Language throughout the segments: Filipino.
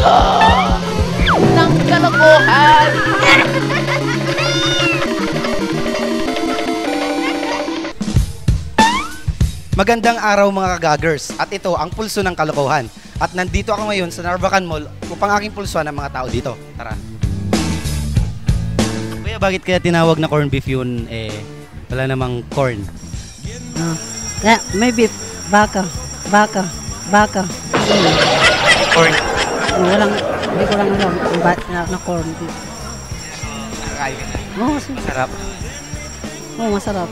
pulso ng kalokohan. Magandang araw mga kagagers, at ito ang pulso ng kalokohan. At nandito ako ngayon sa Narvacan Mall upang aking pulsuan ang mga tao dito. Tara. Kuya, bakit kaya tinawag na corn beef yun? Wala namang corn. May beef. Baka. Corn. Hindi ko lang alam na corn beef. Nakakain ka na. Oo, Masarap. Oo, masarap.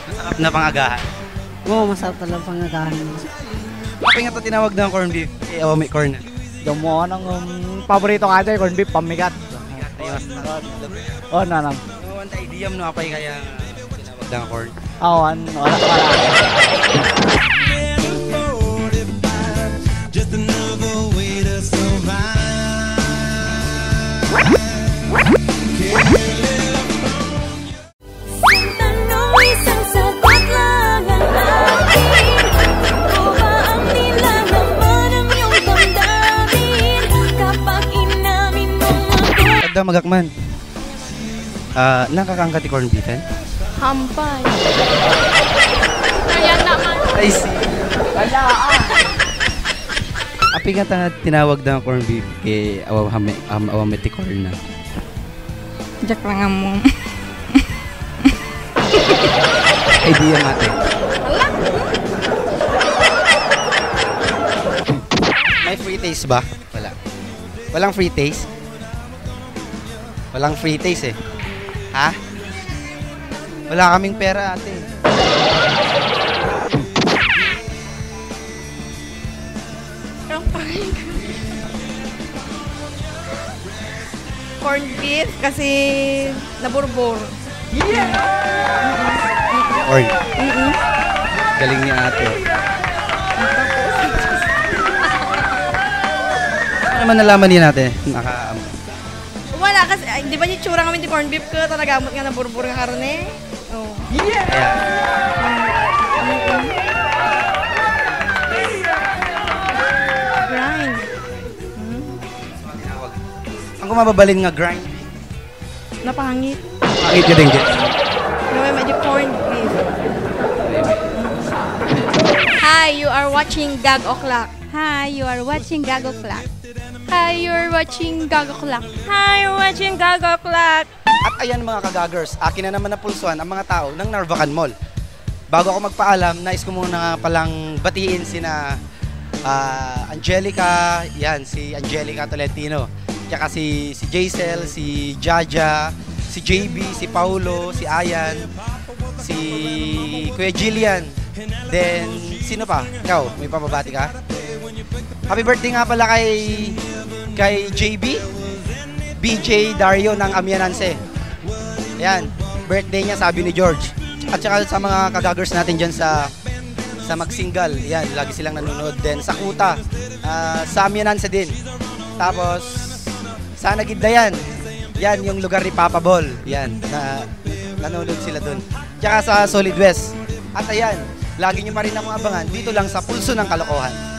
Masarap na pangagahan. Oo, masarap talaga pangagahan mo. Bakit nga ito tinawag na corn beef? May corn. Yung mo ng paborito nga dyan, corn beef, pamigat. Oh, nanang. Ang idea mo na kapay kaya tinawag na corn. Oo, wala. Just another way to survive. Pagda magakman. Nakakangkati corn beef, eh? Hampay. Kaya naman. I see. Api nga tinawag na corn beef kay awameti corn na. Jack lang mo. Idea natin. May free taste ba? Wala. Walang free taste? Walang free taste eh. Ha? Wala kaming pera ate. Corned beef kasi naburbor. Corn. Galing ni ate. Ano naman nalaman din natin? Wala kasi, di ba yung tsura kami di corned beef ko, talagamot nga naburbor ng karne? Oh. Grind. Ang kumababalin nga grind. Napangit. Pangit ka din. May medyo corned beef. Hi, you are watching Gag O'Clock. Hi, you are watching Gag O'Clock. Hi, you're watching Gag O'Clock. Hi, you're watching Gag O'Clock. At ayan mga kagagers, akin na naman napulsuan ang mga tao ng Narvacan Mall. Bago ako magpaalam, nais ko muna palang batiin sina Angelica, yan, si Angelica Tolentino. Kaya si Jaisel, si Jaja, si JB, si Paulo, si Ayan, si Kuya Jillian. Then, sino pa? Ikaw, may pamabati ka? Happy birthday nga pala kay JB, BJ Dario ng Amiananse. Ayan, birthday niya sabi ni George. At saka sa mga kagagers natin dyan sa Magsingal, yan, lagi silang nanonood din. Sa Kuta, sa Amiananse din. Tapos, sa Nagiddayan, yan yung lugar ni Papa Ball. Yan, nanonood sila dun. Tsaka sa Solid West. At ayan, lagi nyo pa rin akong abangan dito lang sa Pulso ng Kalokohan.